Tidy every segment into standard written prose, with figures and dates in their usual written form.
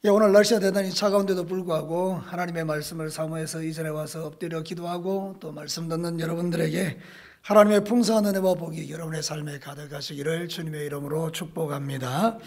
오늘 날씨가 대단히 차가운데도 불구하고 하나님의 말씀을 사모해서 이 자리에 와서 엎드려 기도하고 또 말씀 듣는 여러분들에게 하나님의 풍성한 은혜와 복이 여러분의 삶에 가득하시기를 주님의 이름으로 축복합니다.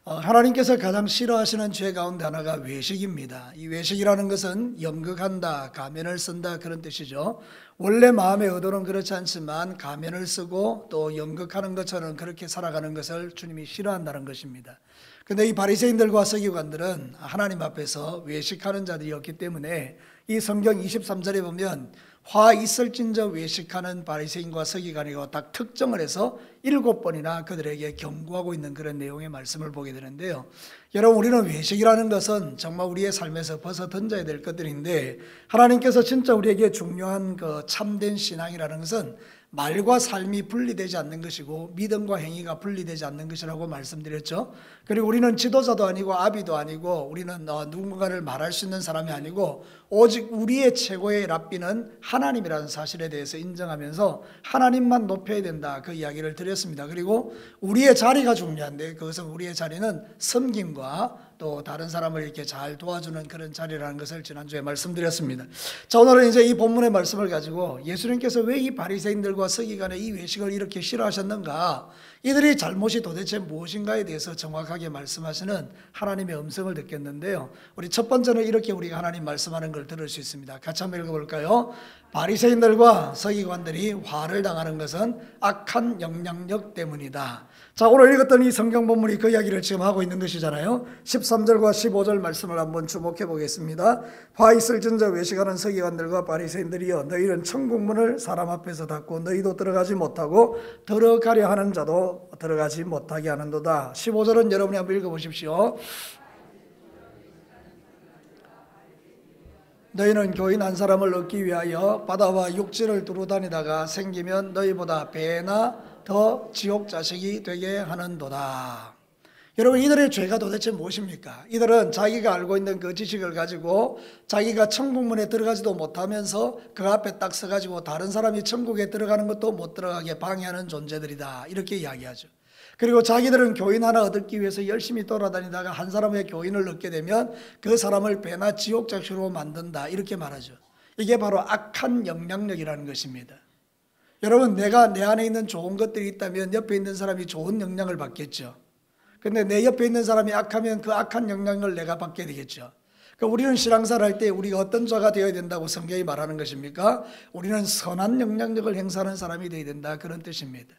하나님께서 가장 싫어하시는 죄 가운데 하나가 외식입니다. 이 외식이라는 것은 연극한다, 가면을 쓴다 그런 뜻이죠. 원래 마음의 의도는 그렇지 않지만 가면을 쓰고 또 연극하는 것처럼 그렇게 살아가는 것을 주님이 싫어한다는 것입니다. 근데 이 바리새인들과 서기관들은 하나님 앞에서 외식하는 자들이었기 때문에 이 성경 23절에 보면 화 있을진저 외식하는 바리새인과 서기관이고 딱 특정을 해서 7번이나 그들에게 경고하고 있는 그런 내용의 말씀을 보게 되는데요. 여러분, 우리는 외식이라는 것은 정말 우리의 삶에서 벗어 던져야 될 것들인데 하나님께서 진짜 우리에게 중요한 그 참된 신앙이라는 것은 말과 삶이 분리되지 않는 것이고 믿음과 행위가 분리되지 않는 것이라고 말씀드렸죠. 그리고 우리는 지도자도 아니고 아비도 아니고 우리는 누군가를 말할 수 있는 사람이 아니고 오직 우리의 최고의 랍비는 하나님이라는 사실에 대해서 인정하면서 하나님만 높여야 된다, 그 이야기를 드렸습니다. 그리고 우리의 자리가 중요한데 그것은 우리의 자리는 섬김과 또 다른 사람을 이렇게 잘 도와주는 그런 자리라는 것을 지난주에 말씀드렸습니다. 자, 오늘은 이제 이 본문의 말씀을 가지고 예수님께서 왜 이 바리새인들과 서기관의 이 외식을 이렇게 싫어하셨는가, 이들의 잘못이 도대체 무엇인가에 대해서 정확하게 말씀하시는 하나님의 음성을 듣겠는데요. 우리 첫 번째는 이렇게 우리가 하나님 말씀하는 걸 들을 수 있습니다. 같이 한번 읽어볼까요? 바리새인들과 서기관들이 화를 당하는 것은 악한 영향력 때문이다. 자, 오늘 읽었던 이 성경 본문이 그 이야기를 지금 하고 있는 것이잖아요. 13절과 15절 말씀을 한번 주목해 보겠습니다. 화 있을진저 외식하는 서기관들과 바리새인들이여, 너희는 천국문을 사람 앞에서 닫고 너희도 들어가지 못하고 들어가려 하는 자도 들어가지 못하게 하는도다. 15절은 여러분이 한번 읽어보십시오. 너희는 교인 한 사람을 얻기 위하여 바다와 육지를 두루 다니다가 생기면 너희보다 배나 더 지옥 자식이 되게 하는도다. 여러분, 이들의 죄가 도대체 무엇입니까? 이들은 자기가 알고 있는 그 지식을 가지고 자기가 천국문에 들어가지도 못하면서 그 앞에 딱 서가지고 다른 사람이 천국에 들어가는 것도 못 들어가게 방해하는 존재들이다, 이렇게 이야기하죠. 그리고 자기들은 교인 하나 얻기 위해서 열심히 돌아다니다가 한 사람의 교인을 얻게 되면 그 사람을 배나 지옥 자식으로 만든다, 이렇게 말하죠. 이게 바로 악한 영향력이라는 것입니다. 여러분, 내가 내 안에 있는 좋은 것들이 있다면 옆에 있는 사람이 좋은 영향을 받겠죠. 근데 내 옆에 있는 사람이 악하면 그 악한 영향을 내가 받게 되겠죠. 그러니까 우리는 신앙생활 할 때 우리가 어떤 자가 되어야 된다고 성경이 말하는 것입니까? 우리는 선한 영향력을 행사하는 사람이 되어야 된다, 그런 뜻입니다.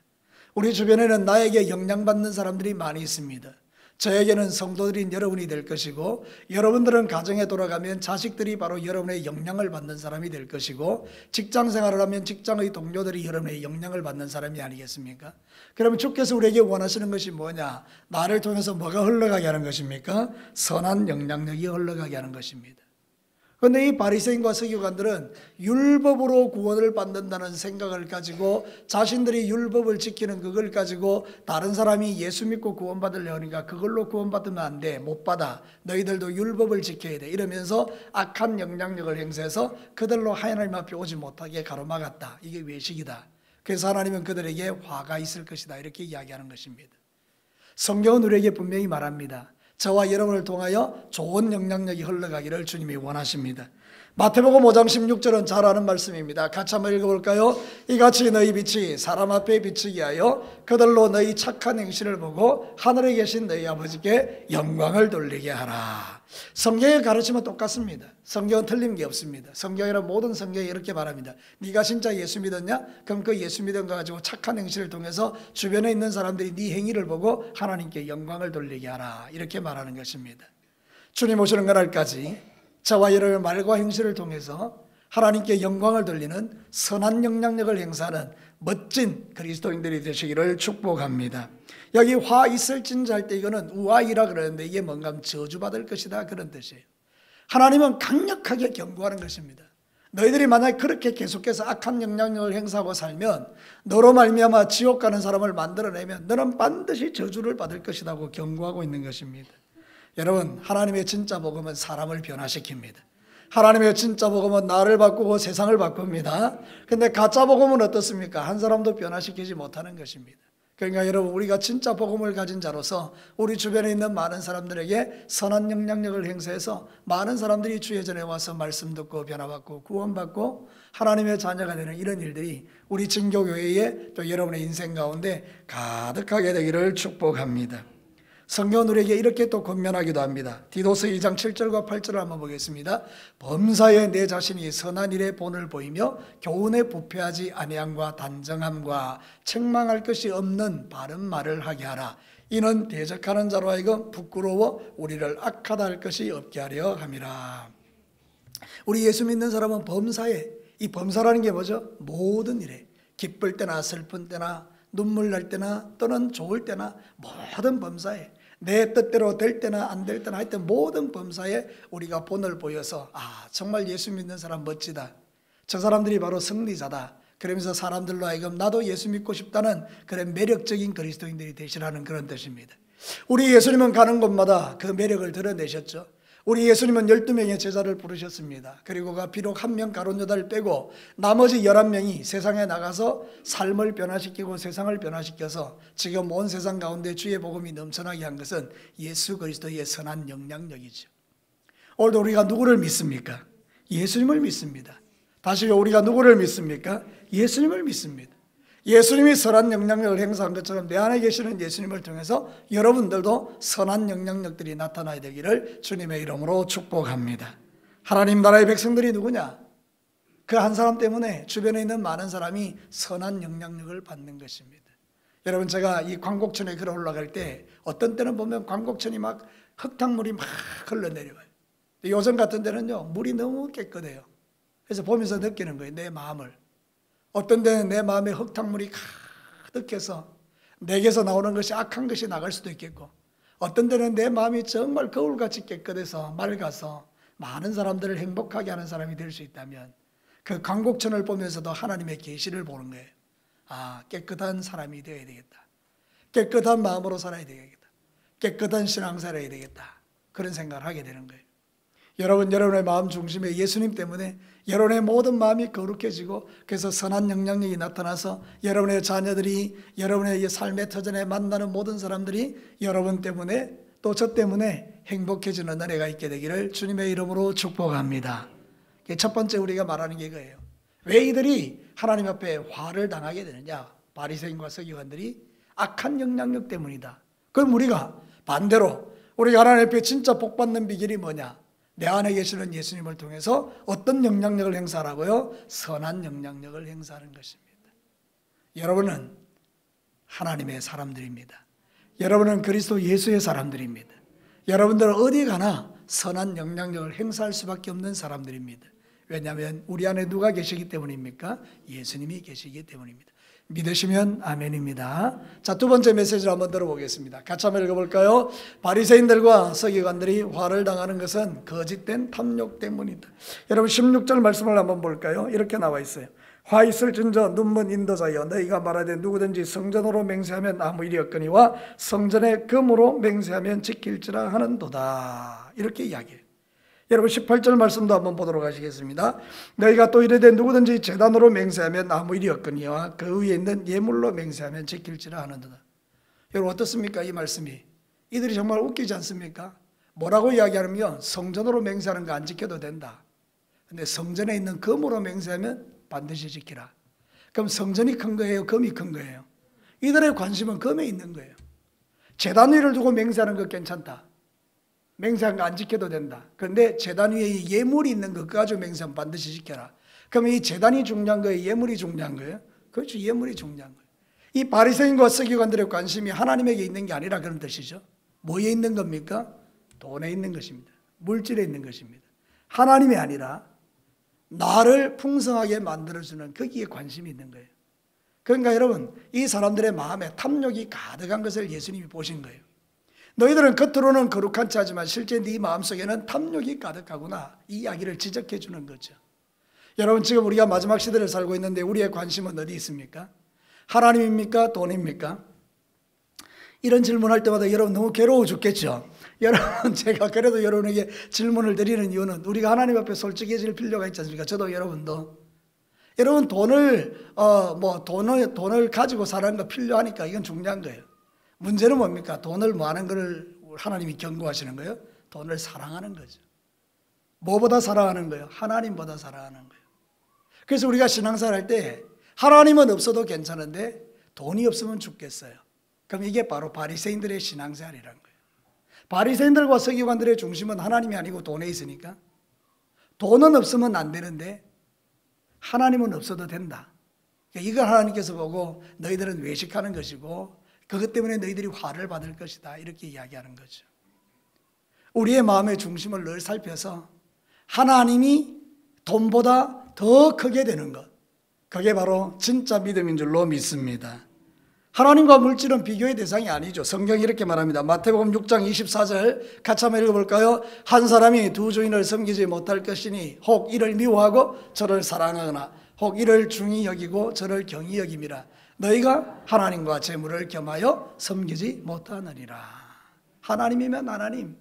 우리 주변에는 나에게 영향받는 사람들이 많이 있습니다. 저에게는 성도들인 여러분이 될 것이고, 여러분들은 가정에 돌아가면 자식들이 바로 여러분의 영향을 받는 사람이 될 것이고, 직장 생활을 하면 직장의 동료들이 여러분의 영향을 받는 사람이 아니겠습니까? 그러면 주께서 우리에게 원하시는 것이 뭐냐? 나를 통해서 뭐가 흘러가게 하는 것입니까? 선한 영향력이 흘러가게 하는 것입니다. 그런데 이 바리새인과 서기관들은 율법으로 구원을 받는다는 생각을 가지고 자신들이 율법을 지키는 그걸 가지고 다른 사람이 예수 믿고 구원받으려고 하니까 그걸로 구원받으면 안 돼, 못 받아, 너희들도 율법을 지켜야 돼, 이러면서 악한 영향력을 행사해서 그들로 하나님 앞에 오지 못하게 가로막았다. 이게 외식이다. 그래서 하나님은 그들에게 화가 있을 것이다, 이렇게 이야기하는 것입니다. 성경은 우리에게 분명히 말합니다. 저와 여러분을 통하여 좋은 영향력이 흘러가기를 주님이 원하십니다. 마태복음 5장 16절은 잘 아는 말씀입니다. 같이 한번 읽어볼까요? 이같이 너희 빛이 사람 앞에 비치게 하여 그들로 너희 착한 행실을 보고 하늘에 계신 너희 아버지께 영광을 돌리게 하라. 성경의 가르침은 똑같습니다. 성경은 틀린 게 없습니다. 성경이란 모든 성경이 이렇게 말합니다. 네가 진짜 예수 믿었냐? 그럼 그 예수 믿은 거 가지고 착한 행실을 통해서 주변에 있는 사람들이 네 행위를 보고 하나님께 영광을 돌리게 하라, 이렇게 말하는 것입니다. 주님 오시는 그날까지 저와 여러분의 말과 행실을 통해서 하나님께 영광을 돌리는 선한 영향력을 행사하는 멋진 그리스도인들이 되시기를 축복합니다. 여기 화 있을진저 할 때 이거는 우아이라 그러는데 이게 뭔가 저주받을 것이다, 그런 뜻이에요. 하나님은 강력하게 경고하는 것입니다. 너희들이 만약 그렇게 계속해서 악한 영향력을 행사하고 살면 너로 말미암아 지옥 가는 사람을 만들어내면 너는 반드시 저주를 받을 것이라고 경고하고 있는 것입니다. 여러분, 하나님의 진짜 복음은 사람을 변화시킵니다. 하나님의 진짜 복음은 나를 바꾸고 세상을 바꿉니다. 근데 가짜 복음은 어떻습니까? 한 사람도 변화시키지 못하는 것입니다. 그러니까 여러분, 우리가 진짜 복음을 가진 자로서 우리 주변에 있는 많은 사람들에게 선한 영향력을 행사해서 많은 사람들이 주의 전에 와서 말씀 듣고 변화받고 구원받고 하나님의 자녀가 되는 이런 일들이 우리 진교교회의 또 여러분의 인생 가운데 가득하게 되기를 축복합니다. 성경은 우리에게 이렇게 또 권면하기도 합니다. 디도서 2장 7절과 8절을 한번 보겠습니다. 범사에 내 자신이 선한 일에 본을 보이며 교훈에 부패하지 아니함과 단정함과 책망할 것이 없는 바른 말을 하게 하라. 이는 대적하는 자로 하여금 부끄러워 우리를 악하다 할 것이 없게 하려 함이라. 우리 예수 믿는 사람은 범사에, 이 범사라는 게 뭐죠? 모든 일에, 기쁠 때나 슬픈 때나 눈물 날 때나 또는 좋을 때나 모든 범사에, 내 뜻대로 될 때나 안 될 때나 하여튼 모든 범사에 우리가 본을 보여서 정말 예수 믿는 사람 멋지다, 저 사람들이 바로 승리자다, 그러면서 사람들로 하여금 나도 예수 믿고 싶다는 그런 매력적인 그리스도인들이 되시라는 그런 뜻입니다. 우리 예수님은 가는 곳마다 그 매력을 드러내셨죠. 우리 예수님은 12명의 제자를 부르셨습니다. 그리고 비록 한 명 가룟 유다를 빼고 나머지 11명이 세상에 나가서 삶을 변화시키고 세상을 변화시켜서 지금 온 세상 가운데 주의 복음이 넘쳐나게 한 것은 예수 그리스도의 선한 영향력이죠. 오늘도 우리가 누구를 믿습니까? 예수님을 믿습니다. 다시 우리가 누구를 믿습니까? 예수님을 믿습니다. 예수님이 선한 영향력을 행사한 것처럼 내 안에 계시는 예수님을 통해서 여러분들도 선한 영향력들이 나타나야 되기를 주님의 이름으로 축복합니다. 하나님 나라의 백성들이 누구냐? 그 한 사람 때문에 주변에 있는 많은 사람이 선한 영향력을 받는 것입니다. 여러분, 제가 이 광곡천에 걸어 올라갈 때 어떤 때는 보면 광곡천이 막 흙탕물이 막 흘러내려와요. 요즘 같은 데는요, 물이 너무 깨끗해요. 그래서 보면서 느끼는 거예요, 내 마음을. 어떤 데는 내 마음에 흙탕물이 가득해서 내게서 나오는 것이 악한 것이 나갈 수도 있겠고, 어떤 데는 내 마음이 정말 거울같이 깨끗해서 맑아서 많은 사람들을 행복하게 하는 사람이 될 수 있다면 그 광곡천을 보면서도 하나님의 계시를 보는 거예요. 깨끗한 사람이 되어야 되겠다, 깨끗한 마음으로 살아야 되겠다, 깨끗한 신앙 살아야 되겠다, 그런 생각을 하게 되는 거예요. 여러분의 마음 중심에 예수님 때문에 여러분의 모든 마음이 거룩해지고, 그래서 선한 영향력이 나타나서 여러분의 자녀들이, 여러분의 삶의 터전에 만나는 모든 사람들이 여러분 때문에 또 저 때문에 행복해지는 은혜가 있게 되기를 주님의 이름으로 축복합니다. 첫 번째 우리가 말하는 게 이거예요. 왜 이들이 하나님 앞에 화를 당하게 되느냐? 바리새인과 서기관들이 악한 영향력 때문이다. 그럼 우리가 반대로 우리가 하나님 앞에 진짜 복받는 비결이 뭐냐? 내 안에 계시는 예수님을 통해서 어떤 영향력을 행사하라고요? 선한 영향력을 행사하는 것입니다. 여러분은 하나님의 사람들입니다. 여러분은 그리스도 예수의 사람들입니다. 여러분들은 어디 가나 선한 영향력을 행사할 수밖에 없는 사람들입니다. 왜냐하면 우리 안에 누가 계시기 때문입니까? 예수님이 계시기 때문입니다. 믿으시면 아멘입니다. 자, 두 번째 메시지를 한번 들어보겠습니다. 같이 한번 읽어볼까요? 바리새인들과 서기관들이 화를 당하는 것은 거짓된 탐욕 때문이다. 여러분 16절 말씀을 한번 볼까요? 이렇게 나와 있어요. 화 있을진저 눈먼 인도자여, 너희가 말하되 누구든지 성전으로 맹세하면 아무 일이 없거니와 성전의 금으로 맹세하면 지킬지라 하는도다. 이렇게 이야기해요. 여러분 18절 말씀도 한번 보도록 하시겠습니다. 너희가 또 이르되 누구든지 제단으로 맹세하면 아무 일이 없거니와 그 위에 있는 예물로 맹세하면 지킬지라 하는도다. 여러분 어떻습니까? 이 말씀이 이들이 정말 웃기지 않습니까? 뭐라고 이야기하냐면 성전으로 맹세하는 거 안 지켜도 된다. 근데 성전에 있는 금으로 맹세하면 반드시 지키라. 그럼 성전이 큰 거예요? 금이 큰 거예요? 이들의 관심은 금에 있는 거예요. 제단 위를 두고 맹세하는 거 괜찮다, 맹세한 거 안 지켜도 된다. 그런데 제단 위에 예물이 있는 거 그거 가지고 맹세하면 반드시 지켜라. 그럼 이 제단이 중요한 거예요? 예물이 중요한 거예요? 그렇죠, 예물이 중요한 거예요. 이 바리새인과 서기관들의 관심이 하나님에게 있는 게 아니라 그런 뜻이죠. 뭐에 있는 겁니까? 돈에 있는 것입니다. 물질에 있는 것입니다. 하나님이 아니라 나를 풍성하게 만들어주는 거기에 관심이 있는 거예요. 그러니까 여러분, 이 사람들의 마음에 탐욕이 가득한 것을 예수님이 보신 거예요. 너희들은 겉으로는 거룩한 체 하지만 실제 네 마음속에는 탐욕이 가득하구나, 이 이야기를 지적해 주는 거죠. 여러분, 지금 우리가 마지막 시대를 살고 있는데 우리의 관심은 어디 있습니까? 하나님입니까? 돈입니까? 이런 질문할 때마다 여러분 너무 괴로워 죽겠죠. 여러분, 제가 그래도 여러분에게 질문을 드리는 이유는 우리가 하나님 앞에 솔직해질 필요가 있지 않습니까? 저도 여러분도 여러분 돈을 가지고 사는 거 필요하니까 이건 중요한 거예요. 문제는 뭡니까? 돈을 뭐 하는 걸 하나님이 경고하시는 거예요? 돈을 사랑하는 거죠. 뭐보다 사랑하는 거예요? 하나님보다 사랑하는 거예요. 그래서 우리가 신앙생활 할 때 하나님은 없어도 괜찮은데 돈이 없으면 죽겠어요. 그럼 이게 바로 바리새인들의 신앙생활이라는 거예요. 바리새인들과 서기관들의 중심은 하나님이 아니고 돈에 있으니까 돈은 없으면 안 되는데 하나님은 없어도 된다. 이걸 하나님께서 보고 너희들은 외식하는 것이고 그것 때문에 너희들이 화를 받을 것이다. 이렇게 이야기하는 거죠. 우리의 마음의 중심을 늘 살펴서 하나님이 돈보다 더 크게 되는 것, 그게 바로 진짜 믿음인 줄로 믿습니다. 하나님과 물질은 비교의 대상이 아니죠. 성경이 이렇게 말합니다. 마태복음 6장 24절 같이 한번 읽어볼까요? 한 사람이 두 주인을 섬기지 못할 것이니 혹 이를 미워하고 저를 사랑하거나 혹 이를 중히 여기고 저를 경히 여김이라. 너희가 하나님과 재물을 겸하여 섬기지 못하느니라. 하나님이면 하나님,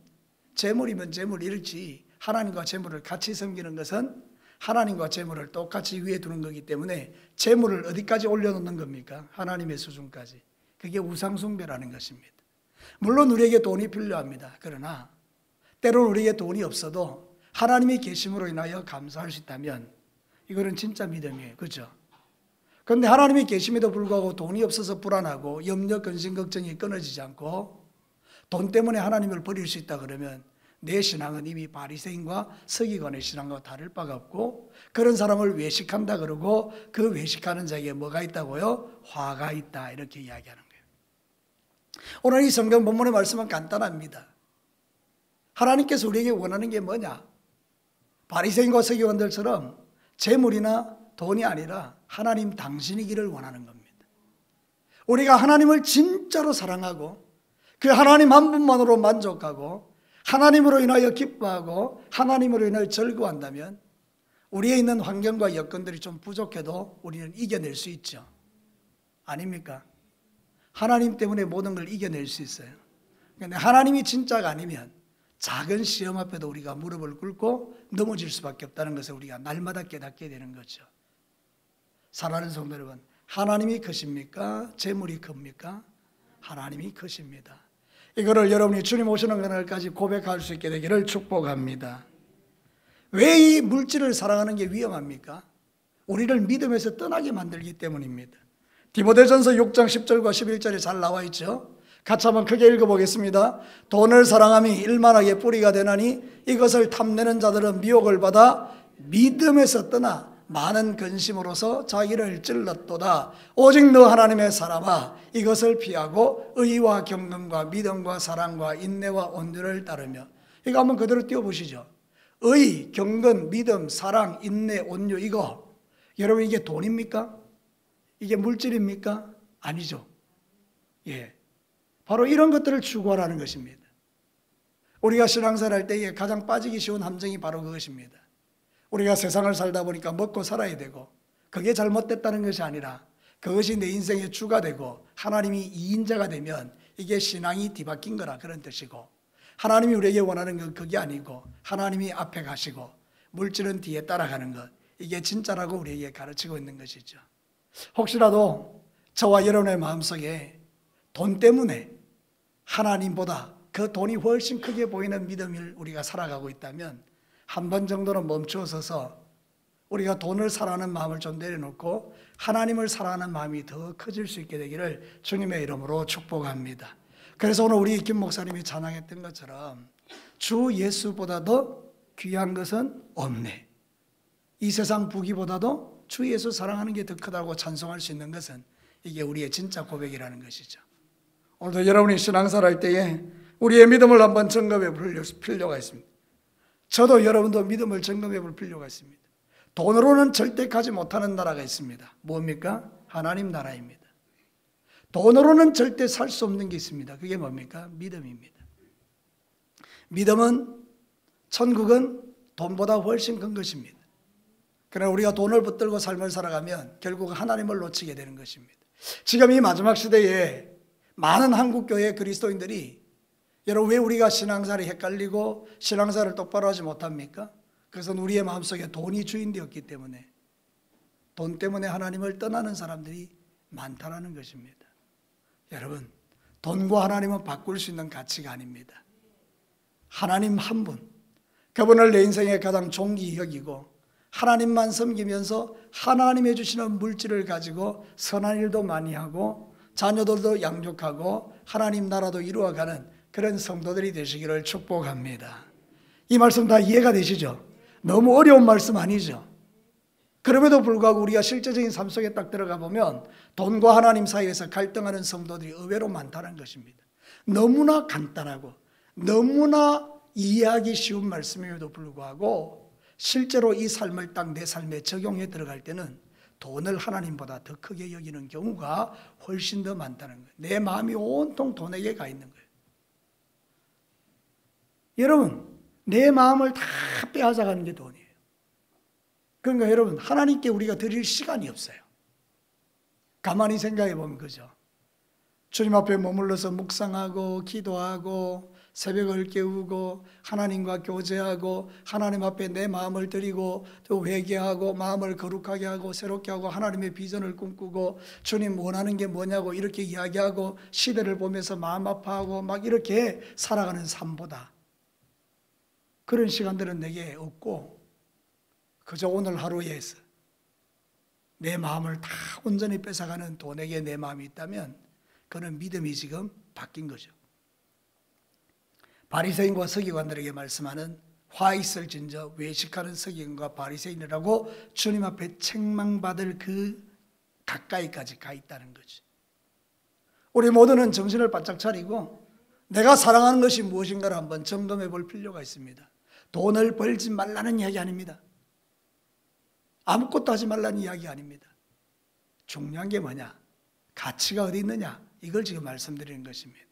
재물이면 재물 이렇지 하나님과 재물을 같이 섬기는 것은 하나님과 재물을 똑같이 위에 두는 거기 때문에 재물을 어디까지 올려놓는 겁니까? 하나님의 수준까지. 그게 우상숭배라는 것입니다. 물론 우리에게 돈이 필요합니다. 그러나 때로는 우리에게 돈이 없어도 하나님이 계심으로 인하여 감사할 수 있다면 이거는 진짜 믿음이에요. 그렇죠? 그런데 하나님이 계심에도 불구하고 돈이 없어서 불안하고 염려, 근심, 걱정이 끊어지지 않고 돈 때문에 하나님을 버릴 수 있다 그러면 내 신앙은 이미 바리새인과 서기관의 신앙과 다를 바가 없고 그런 사람을 외식한다 그러고 그 외식하는 자에게 뭐가 있다고요? 화가 있다 이렇게 이야기하는 거예요. 오늘 이 성경 본문의 말씀은 간단합니다. 하나님께서 우리에게 원하는 게 뭐냐? 바리새인과 서기관들처럼 재물이나 돈이 아니라 하나님 당신이기를 원하는 겁니다. 우리가 하나님을 진짜로 사랑하고 그 하나님 한 분만으로 만족하고 하나님으로 인하여 기뻐하고 하나님으로 인하여 즐거워한다면 우리에 있는 환경과 여건들이 좀 부족해도 우리는 이겨낼 수 있죠. 아닙니까? 하나님 때문에 모든 걸 이겨낼 수 있어요. 그런데 하나님이 진짜가 아니면 작은 시험 앞에도 우리가 무릎을 꿇고 넘어질 수밖에 없다는 것을 우리가 날마다 깨닫게 되는 거죠. 사랑하는 성도 여러분, 하나님이 크십니까? 재물이 큽니까? 하나님이 크십니다. 이거를 여러분이 주님 오시는 그날까지 고백할 수 있게 되기를 축복합니다. 왜 이 물질을 사랑하는 게 위험합니까? 우리를 믿음에서 떠나게 만들기 때문입니다. 디모데전서 6장 10절과 11절에 잘 나와 있죠. 같이 한번 크게 읽어보겠습니다. 돈을 사랑함이 일만하게 뿌리가 되나니 이것을 탐내는 자들은 미혹을 받아 믿음에서 떠나 많은 근심으로서 자기를 찔렀도다. 오직 너 하나님의 사람아 이것을 피하고 의와 경건과 믿음과 사랑과 인내와 온유를 따르며. 이거 한번 그대로 띄워보시죠. 의, 경건, 믿음, 사랑, 인내, 온유 이거 여러분 이게 돈입니까? 이게 물질입니까? 아니죠. 예, 바로 이런 것들을 추구하라는 것입니다. 우리가 신앙생활 할 때에 가장 빠지기 쉬운 함정이 바로 그것입니다. 우리가 세상을 살다 보니까 먹고 살아야 되고 그게 잘못됐다는 것이 아니라 그것이 내 인생의 주가 되고 하나님이 2인자가 되면 이게 신앙이 뒤바뀐 거라 그런 뜻이고 하나님이 우리에게 원하는 건 그게 아니고 하나님이 앞에 가시고 물질은 뒤에 따라가는 것 이게 진짜라고 우리에게 가르치고 있는 것이죠. 혹시라도 저와 여러분의 마음속에 돈 때문에 하나님보다 그 돈이 훨씬 크게 보이는 믿음을 우리가 살아가고 있다면 한 번 정도는 멈추어서서 우리가 돈을 사랑하는 마음을 좀 내려놓고 하나님을 사랑하는 마음이 더 커질 수 있게 되기를 주님의 이름으로 축복합니다. 그래서 오늘 우리 김 목사님이 찬양했던 것처럼 주 예수보다도 귀한 것은 없네. 이 세상 부귀보다도 주 예수 사랑하는 게 더 크다고 찬송할 수 있는 것은 이게 우리의 진짜 고백이라는 것이죠. 오늘도 여러분이 신앙생활 할 때에 우리의 믿음을 한번 점검해 볼 필요가 있습니다. 저도 여러분도 믿음을 점검해 볼 필요가 있습니다. 돈으로는 절대 가지 못하는 나라가 있습니다. 뭡니까? 하나님 나라입니다. 돈으로는 절대 살 수 없는 게 있습니다. 그게 뭡니까? 믿음입니다. 믿음은 천국은 돈보다 훨씬 큰 것입니다. 그러나 우리가 돈을 붙들고 삶을 살아가면 결국 하나님을 놓치게 되는 것입니다. 지금 이 마지막 시대에 많은 한국교회 그리스도인들이 여러분 왜 우리가 신앙생활이 헷갈리고 신앙생활을 똑바로 하지 못합니까? 그것은 우리의 마음속에 돈이 주인 되었기 때문에 돈 때문에 하나님을 떠나는 사람들이 많다라는 것입니다. 여러분, 돈과 하나님은 바꿀 수 있는 가치가 아닙니다. 하나님 한 분, 그분을 내 인생에 가장 존귀히 여기고 하나님만 섬기면서 하나님이 주시는 물질을 가지고 선한 일도 많이 하고 자녀들도 양육하고 하나님 나라도 이루어가는 그런 성도들이 되시기를 축복합니다. 이 말씀 다 이해가 되시죠? 너무 어려운 말씀 아니죠? 그럼에도 불구하고 우리가 실제적인 삶 속에 딱 들어가 보면 돈과 하나님 사이에서 갈등하는 성도들이 의외로 많다는 것입니다. 너무나 간단하고 너무나 이해하기 쉬운 말씀임에도 불구하고 실제로 이 삶을 딱 내 삶에 적용해 들어갈 때는 돈을 하나님보다 더 크게 여기는 경우가 훨씬 더 많다는 거예요. 내 마음이 온통 돈에게 가 있는 거예요. 여러분, 내 마음을 다 빼앗아가는 게 돈이에요. 그러니까 여러분, 하나님께 우리가 드릴 시간이 없어요. 가만히 생각해 보면 그죠. 주님 앞에 머물러서 묵상하고 기도하고 새벽을 깨우고 하나님과 교제하고 하나님 앞에 내 마음을 드리고 또 회개하고 마음을 거룩하게 하고 새롭게 하고 하나님의 비전을 꿈꾸고 주님 원하는 게 뭐냐고 이렇게 이야기하고 시대를 보면서 마음 아파하고 막 이렇게 살아가는 삶보다 그런 시간들은 내게 없고 그저 오늘 하루에서 내 마음을 다 온전히 뺏어가는 돈에게 내 마음이 있다면 그는 믿음이 지금 바뀐 거죠. 바리새인과 서기관들에게 말씀하는 화 있을진저 외식하는 서기관과 바리새인이라고 주님 앞에 책망받을 그 가까이까지 가 있다는 거죠. 우리 모두는 정신을 바짝 차리고 내가 사랑하는 것이 무엇인가를 한번 점검해 볼 필요가 있습니다. 돈을 벌지 말라는 이야기 아닙니다. 아무것도 하지 말라는 이야기 아닙니다. 중요한 게 뭐냐? 가치가 어디 있느냐? 이걸 지금 말씀드리는 것입니다.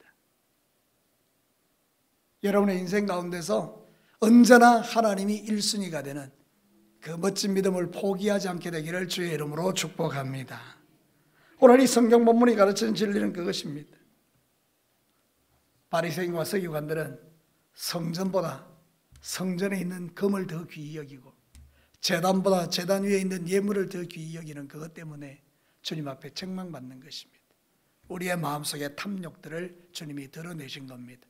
여러분의 인생 가운데서 언제나 하나님이 1순위가 되는 그 멋진 믿음을 포기하지 않게 되기를 주의 이름으로 축복합니다. 오늘 이 성경 본문이 가르치는 진리는 그것입니다. 바리새인과 서기관들은 성전보다 성전에 있는 금을 더 귀히 여기고 제단보다 제단 위에 있는 예물을 더 귀히 여기는 그것 때문에 주님 앞에 책망받는 것입니다. 우리의 마음속의 탐욕들을 주님이 드러내신 겁니다.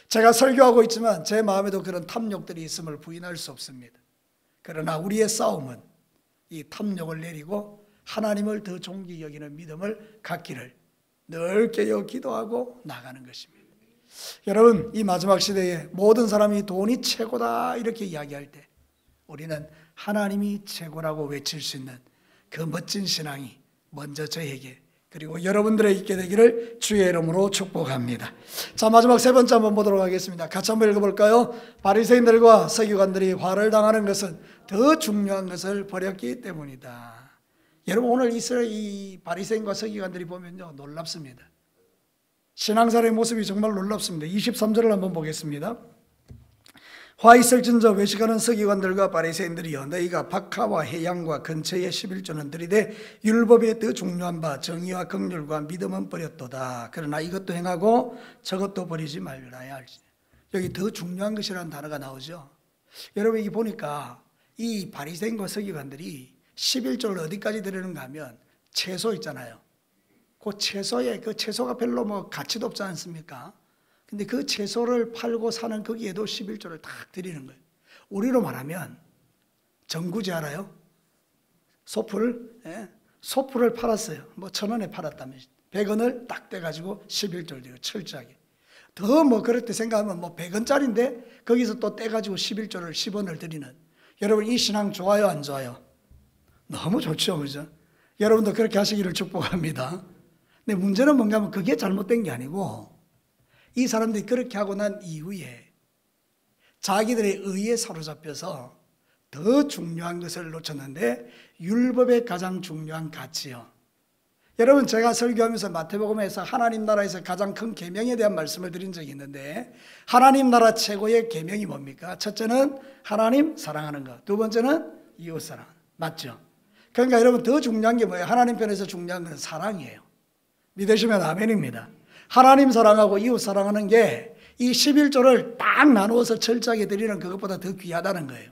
제가 설교하고 있지만 제 마음에도 그런 탐욕들이 있음을 부인할 수 없습니다. 그러나 우리의 싸움은 이 탐욕을 내리고 하나님을 더 존귀히 여기는 믿음을 갖기를 늘 깨어 기도하고 나가는 것입니다. 여러분, 이 마지막 시대에 모든 사람이 돈이 최고다 이렇게 이야기할 때 우리는 하나님이 최고라고 외칠 수 있는 그 멋진 신앙이 먼저 저에게 그리고 여러분들의 있게 되기를 주의 이름으로 축복합니다. 자, 마지막 세 번째 한번 보도록 하겠습니다. 같이 한번 읽어볼까요? 바리새인들과 서기관들이 화를 당하는 것은 더 중요한 것을 버렸기 때문이다. 여러분, 오늘 이 바리새인과 서기관들이 보면요 놀랍습니다. 신앙생활의 모습이 정말 놀랍습니다. 23절을 한번 보겠습니다. 화 있을진저 외식하는 서기관들과 바리새인들이여 너희가 박하와 해양과 근처의 11조는 들이되 율법에 더 중요한 바 정의와 긍휼과 믿음은 버렸도다. 그러나 이것도 행하고 저것도 버리지 말아야 할지. 여기 더 중요한 것이라는 단어가 나오죠. 여러분, 여기 보니까 이 바리새인과 서기관들이 11조를 어디까지 드리는가 하면 채소 있잖아요. 그 채소가 별로 뭐 가치도 없지 않습니까? 근데 그 채소를 팔고 사는 거기에도 11조를 딱 드리는 거예요. 우리로 말하면 전구지 알아요? 소풀, 소풀을 팔았어요. 뭐 1,000원에 팔았다면 100원을 딱 떼가지고 11조를 드려요. 철저하게. 더 뭐 그럴 때 생각하면 뭐 100원짜리인데 거기서 또 떼가지고 11조를 10원을 드리는. 여러분, 이 신앙 좋아요, 안 좋아요? 너무 좋죠, 그죠? 여러분도 그렇게 하시기를 축복합니다. 근데 문제는 뭔가 하면 그게 잘못된 게 아니고 이 사람들이 그렇게 하고 난 이후에 자기들의 의에 사로잡혀서 더 중요한 것을 놓쳤는데 율법의 가장 중요한 가치요. 여러분, 제가 설교하면서 마태복음에서 하나님 나라에서 가장 큰 계명에 대한 말씀을 드린 적이 있는데 하나님 나라 최고의 계명이 뭡니까? 첫째는 하나님 사랑하는 것, 두 번째는 이웃 사랑. 맞죠? 그러니까 여러분, 더 중요한 게 뭐예요? 하나님 편에서 중요한 건 사랑이에요. 믿으시면 아멘입니다. 하나님 사랑하고 이웃 사랑하는 게 이 11조를 딱 나누어서 철저하게 드리는 그것보다 더 귀하다는 거예요.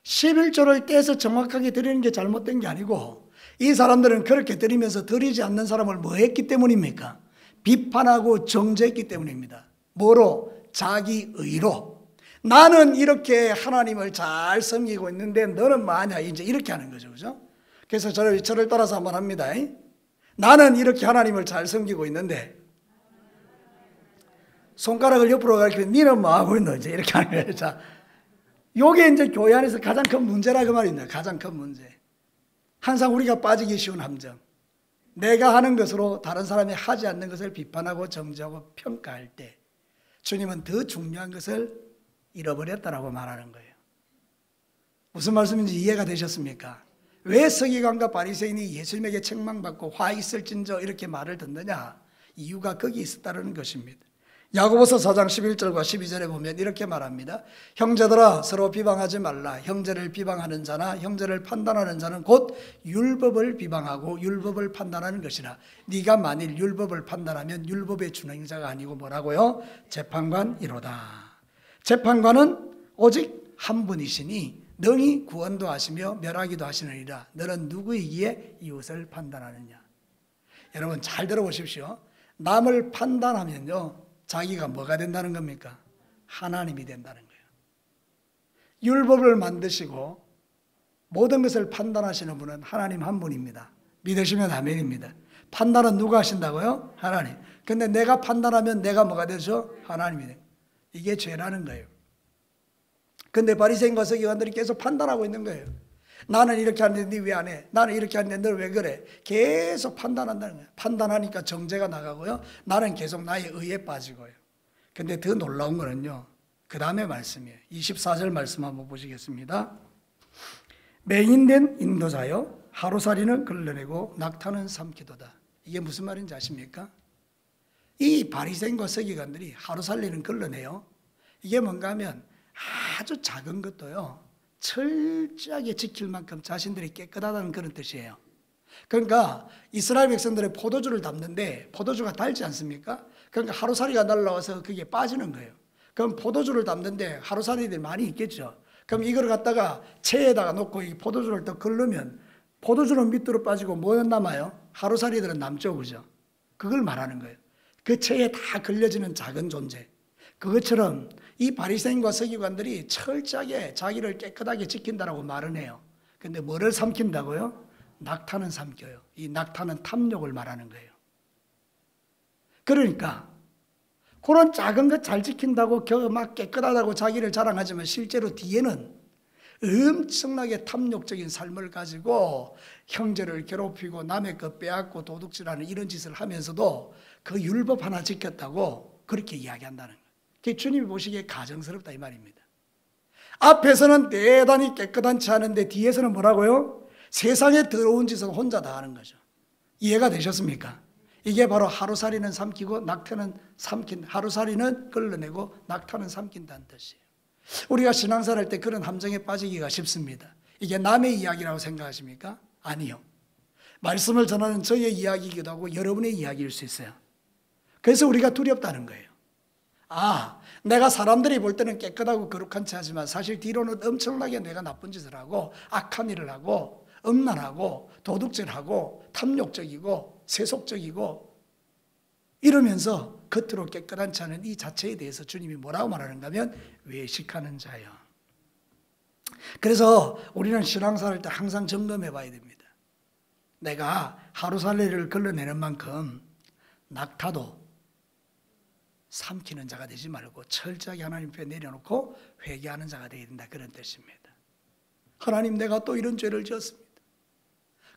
11조를 떼서 정확하게 드리는 게 잘못된 게 아니고 이 사람들은 그렇게 드리면서 드리지 않는 사람을 뭐 했기 때문입니까? 비판하고 정죄했기 때문입니다. 뭐로? 자기 의로. 나는 이렇게 하나님을 잘 섬기고 있는데 너는 뭐하냐, 이제 이렇게 하는 거죠. 그죠? 그래서 저를 따라서 한번 합니다. 나는 이렇게 하나님을 잘 섬기고 있는데 손가락을 옆으로 가리키면 니는 뭐하고 있노? 이제 이렇게 하는 거예요. 자, 요게 이제 교회 안에서 가장 큰 문제라 그 말입니다. 가장 큰 문제. 항상 우리가 빠지기 쉬운 함정. 내가 하는 것으로 다른 사람이 하지 않는 것을 비판하고 정죄하고 평가할 때 주님은 더 중요한 것을 잃어버렸다라고 말하는 거예요. 무슨 말씀인지 이해가 되셨습니까? 왜 서기관과 바리새인이 예수님에게 책망받고 화 있을진저 이렇게 말을 듣느냐? 이유가 거기 있었다는 것입니다. 야고보서 4장 11절과 12절에 보면 이렇게 말합니다. 형제들아 서로 비방하지 말라. 형제를 비방하는 자나 형제를 판단하는 자는 곧 율법을 비방하고 율법을 판단하는 것이라. 네가 만일 율법을 판단하면 율법의 준행자가 아니고 뭐라고요? 재판관이로다. 재판관은 오직 한 분이시니 능히 구원도 하시며 멸하기도 하시느니라. 너는 누구이기에 이웃을 판단하느냐? 여러분 잘 들어보십시오. 남을 판단하면요 자기가 뭐가 된다는 겁니까? 하나님이 된다는 거예요. 율법을 만드시고 모든 것을 판단하시는 분은 하나님 한 분입니다. 믿으시면 아멘입니다. 판단은 누가 하신다고요? 하나님. 근데 내가 판단하면 내가 뭐가 되죠? 하나님이 돼요. 이게 죄라는 거예요. 근데 바리새인과 서기관들이 계속 판단하고 있는 거예요. 나는 이렇게 하는데 네 왜 안 해? 나는 이렇게 하는데 너 왜 그래? 계속 판단한다는 거예요. 판단하니까 정죄가 나가고요. 나는 계속 나의 의에 빠지고요. 근데 더 놀라운 거는요. 그 다음에 말씀이에요. 24절 말씀 한번 보시겠습니다. 맹인된 인도자여 하루살이는 걸러내고 낙타는 삼키도다. 이게 무슨 말인지 아십니까? 이 바리새인과 서기관들이 하루살이는 걸러내요. 이게 뭔가 하면 아주 작은 것도요. 철저하게 지킬 만큼 자신들이 깨끗하다는 그런 뜻이에요. 그러니까 이스라엘 백성들의 포도주를 담는데 포도주가 달지 않습니까? 그러니까 하루살이가 날라와서 그게 빠지는 거예요. 그럼 포도주를 담는데 하루살이들이 많이 있겠죠. 그럼 이걸 갖다가 체에다가 놓고 이 포도주를 또 걸르면 포도주는 밑으로 빠지고 뭐 남아요? 하루살이들은 남죠. 그죠? 그걸 말하는 거예요. 그 체에 다 걸려지는 작은 존재. 그것처럼 이 바리새인과 서기관들이 철저하게 자기를 깨끗하게 지킨다라고 말은 해요. 근데 뭐를 삼킨다고요? 낙타는 삼켜요. 이 낙타는 탐욕을 말하는 거예요. 그러니까 그런 작은 것 잘 지킨다고 막 깨끗하다고 자기를 자랑하지만 실제로 뒤에는 엄청나게 탐욕적인 삶을 가지고 형제를 괴롭히고 남의 것 빼앗고 도둑질하는 이런 짓을 하면서도 그 율법 하나 지켰다고 그렇게 이야기한다는 거예요. 그게 주님이 보시기에 가정스럽다 이 말입니다. 앞에서는 대단히 깨끗한 채 하는데 뒤에서는 뭐라고요? 세상에 더러운 짓은 혼자 다 하는 거죠. 이해가 되셨습니까? 이게 바로 하루살이는 삼키고 낙타는 삼킨, 하루살이는 걸러내고 낙타는 삼킨다는 뜻이에요. 우리가 신앙생활 할 때 그런 함정에 빠지기가 쉽습니다. 이게 남의 이야기라고 생각하십니까? 아니요. 말씀을 전하는 저의 이야기이기도 하고 여러분의 이야기일 수 있어요. 그래서 우리가 두렵다는 거예요. 아, 내가 사람들이 볼 때는 깨끗하고 거룩한 채 하지만 사실 뒤로는 엄청나게 내가 나쁜 짓을 하고 악한 일을 하고 음란하고 도둑질하고 탐욕적이고 세속적이고 이러면서 겉으로 깨끗한 채 하는 이 자체에 대해서 주님이 뭐라고 말하는가 하면 외식하는 자요. 그래서 우리는 신앙생활 할 때 항상 점검해 봐야 됩니다. 내가 하루살이를 걸러내는 만큼 낙타도 삼키는 자가 되지 말고 철저하게 하나님 앞에 내려놓고 회개하는 자가 되어야 된다 그런 뜻입니다. 하나님 내가 또 이런 죄를 지었습니다.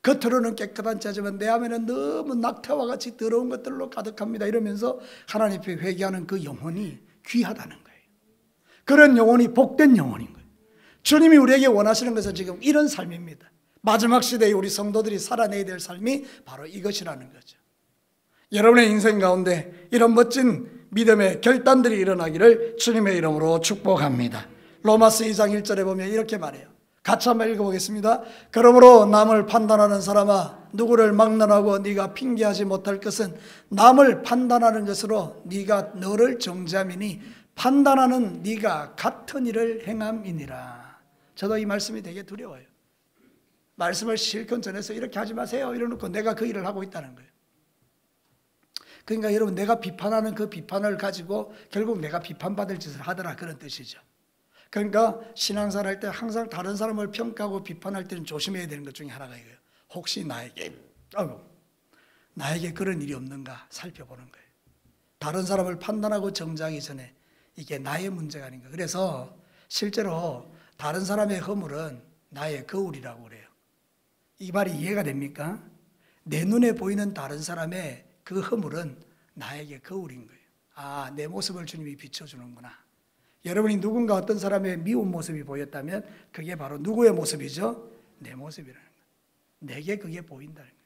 겉으로는 깨끗한 자지만 내 안에는 너무 낙타와 같이 더러운 것들로 가득합니다. 이러면서 하나님 앞에 회개하는 그 영혼이 귀하다는 거예요. 그런 영혼이 복된 영혼인 거예요. 주님이 우리에게 원하시는 것은 지금 이런 삶입니다. 마지막 시대에 우리 성도들이 살아내야 될 삶이 바로 이것이라는 거죠. 여러분의 인생 가운데 이런 멋진 믿음의 결단들이 일어나기를 주님의 이름으로 축복합니다. 로마서 2장 1절에 보면 이렇게 말해요. 같이 한번 읽어보겠습니다. 그러므로 남을 판단하는 사람아 누구를 막론하고 네가 핑계하지 못할 것은 남을 판단하는 것으로 네가 너를 정죄함이니 판단하는 네가 같은 일을 행함이니라. 저도 이 말씀이 되게 두려워요. 말씀을 실컷 전해서 이렇게 하지 마세요 이러놓고 내가 그 일을 하고 있다는 거예요. 그러니까 여러분, 내가 비판하는 그 비판을 가지고 결국 내가 비판받을 짓을 하더라, 그런 뜻이죠. 그러니까 신앙생활 할 때 항상 다른 사람을 평가하고 비판할 때는 조심해야 되는 것 중에 하나가 이거예요. 혹시 나에게 그런 일이 없는가 살펴보는 거예요. 다른 사람을 판단하고 정죄하기 전에 이게 나의 문제가 아닌가. 그래서 실제로 다른 사람의 허물은 나의 거울이라고 그래요. 이 말이 이해가 됩니까? 내 눈에 보이는 다른 사람의 그 허물은 나에게 거울인 거예요. 아, 내 모습을 주님이 비춰주는구나. 여러분이 누군가 어떤 사람의 미운 모습이 보였다면 그게 바로 누구의 모습이죠? 내 모습이라는 거예요. 내게 그게 보인다는 거예요.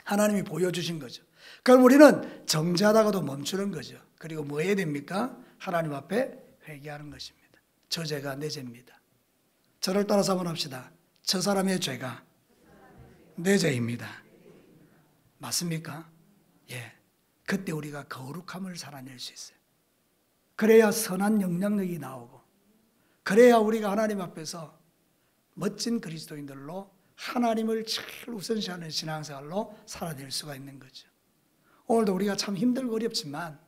하나님이 보여주신 거죠. 그럼 우리는 정죄하다가도 멈추는 거죠. 그리고 뭐 해야 됩니까? 하나님 앞에 회개하는 것입니다. 저 죄가 내 죄입니다. 저를 따라서 한번 합시다. 저 사람의 죄가 내 죄입니다. 맞습니까? 예. 그때 우리가 거룩함을 살아낼 수 있어요. 그래야 선한 영향력이 나오고, 그래야 우리가 하나님 앞에서 멋진 그리스도인들로 하나님을 제일 우선시하는 신앙생활로 살아낼 수가 있는 거죠. 오늘도 우리가 참 힘들고 어렵지만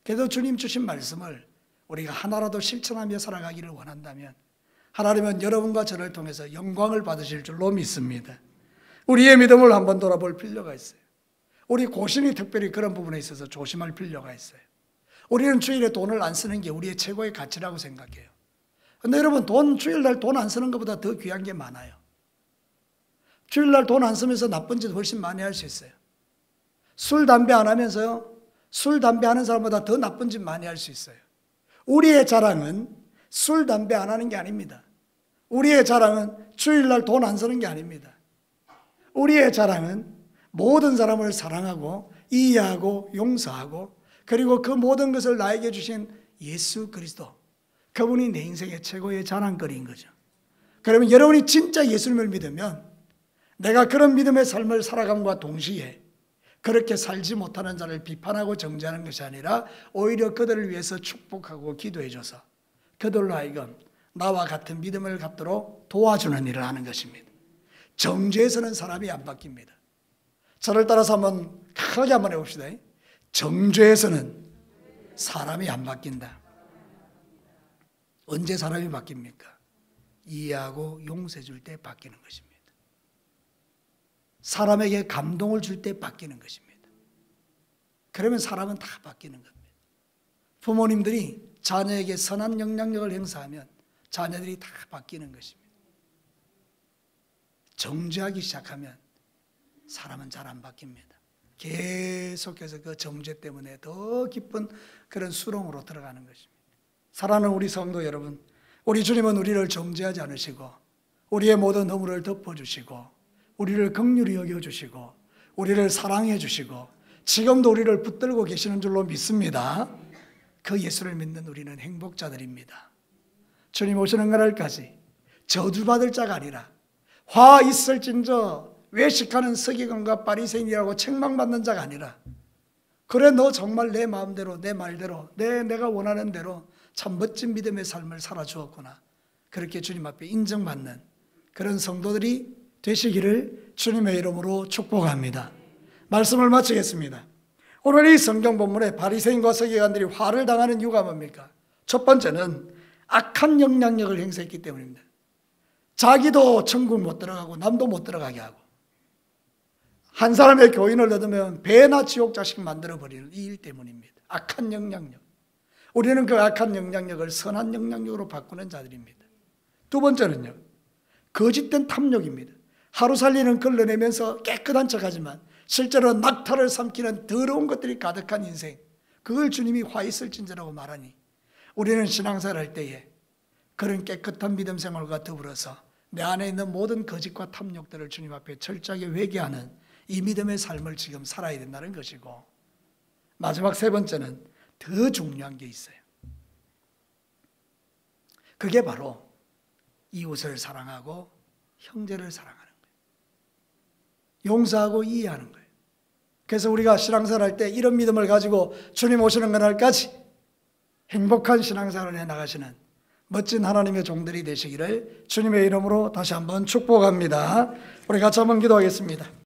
그래도 주님 주신 말씀을 우리가 하나라도 실천하며 살아가기를 원한다면 하나님은 여러분과 저를 통해서 영광을 받으실 줄로 믿습니다. 우리의 믿음을 한번 돌아볼 필요가 있어요. 우리 고신이 특별히 그런 부분에 있어서 조심할 필요가 있어요. 우리는 주일에 돈을 안 쓰는 게 우리의 최고의 가치라고 생각해요. 그런데 여러분, 주일날 돈 안 쓰는 것보다 더 귀한 게 많아요. 주일날 돈 안 쓰면서 나쁜 짓 훨씬 많이 할 수 있어요. 술, 담배 안 하면서요, 술, 담배 하는 사람보다 더 나쁜 짓 많이 할 수 있어요. 우리의 자랑은 술, 담배 안 하는 게 아닙니다. 우리의 자랑은 주일날 돈 안 쓰는 게 아닙니다. 우리의 자랑은 모든 사람을 사랑하고 이해하고 용서하고, 그리고 그 모든 것을 나에게 주신 예수 그리스도, 그분이 내 인생의 최고의 자랑거리인 거죠. 그러면 여러분이 진짜 예수님을 믿으면 내가 그런 믿음의 삶을 살아감과 동시에 그렇게 살지 못하는 자를 비판하고 정죄하는 것이 아니라 오히려 그들을 위해서 축복하고 기도해줘서 그들로 하여금 나와 같은 믿음을 갖도록 도와주는 일을 하는 것입니다. 정죄에서는 사람이 안 바뀝니다. 저를 따라서 한번 크게 한번 해봅시다. 정죄에서는 사람이 안 바뀐다. 언제 사람이 바뀝니까? 이해하고 용서해 줄 때 바뀌는 것입니다. 사람에게 감동을 줄 때 바뀌는 것입니다. 그러면 사람은 다 바뀌는 겁니다. 부모님들이 자녀에게 선한 영향력을 행사하면 자녀들이 다 바뀌는 것입니다. 정죄하기 시작하면 사람은 잘 안 바뀝니다. 계속해서 그 정죄 때문에 더 깊은 그런 수렁으로 들어가는 것입니다. 사랑하는 우리 성도 여러분, 우리 주님은 우리를 정죄하지 않으시고 우리의 모든 허물을 덮어주시고 우리를 긍휼히 여겨주시고 우리를 사랑해 주시고 지금도 우리를 붙들고 계시는 줄로 믿습니다. 그 예수를 믿는 우리는 행복자들입니다. 주님 오시는 그날까지 저주받을 자가 아니라 화 있을진저 외식하는 서기관과 바리새인이라고 책망받는 자가 아니라, 그래 너 정말 내 마음대로 내 말대로 내가 원하는 대로 참 멋진 믿음의 삶을 살아주었구나, 그렇게 주님 앞에 인정받는 그런 성도들이 되시기를 주님의 이름으로 축복합니다. 말씀을 마치겠습니다. 오늘 이 성경 본문에 바리새인과 서기관들이 화를 당하는 이유가 뭡니까? 첫 번째는 악한 영향력을 행사했기 때문입니다. 자기도 천국 못 들어가고 남도 못 들어가게 하고, 한 사람의 교인을 얻으면 배나 지옥 자식 만들어버리는 이 일 때문입니다. 악한 영향력. 우리는 그 악한 영향력을 선한 영향력으로 바꾸는 자들입니다. 두 번째는요, 거짓된 탐욕입니다. 하루 살리는 걸러내면서 깨끗한 척하지만 실제로 낙타를 삼키는 더러운 것들이 가득한 인생, 그걸 주님이 화 있을진저라고 말하니 우리는 신앙생활 할 때에 그런 깨끗한 믿음 생활과 더불어서 내 안에 있는 모든 거짓과 탐욕들을 주님 앞에 철저하게 회개하는 이 믿음의 삶을 지금 살아야 된다는 것이고, 마지막 세 번째는 더 중요한 게 있어요. 그게 바로 이웃을 사랑하고 형제를 사랑하는 거예요. 용서하고 이해하는 거예요. 그래서 우리가 신앙생활 할 때 이런 믿음을 가지고 주님 오시는 그날까지 행복한 신앙생활을 해나가시는 멋진 하나님의 종들이 되시기를 주님의 이름으로 다시 한번 축복합니다. 우리 같이 한번 기도하겠습니다.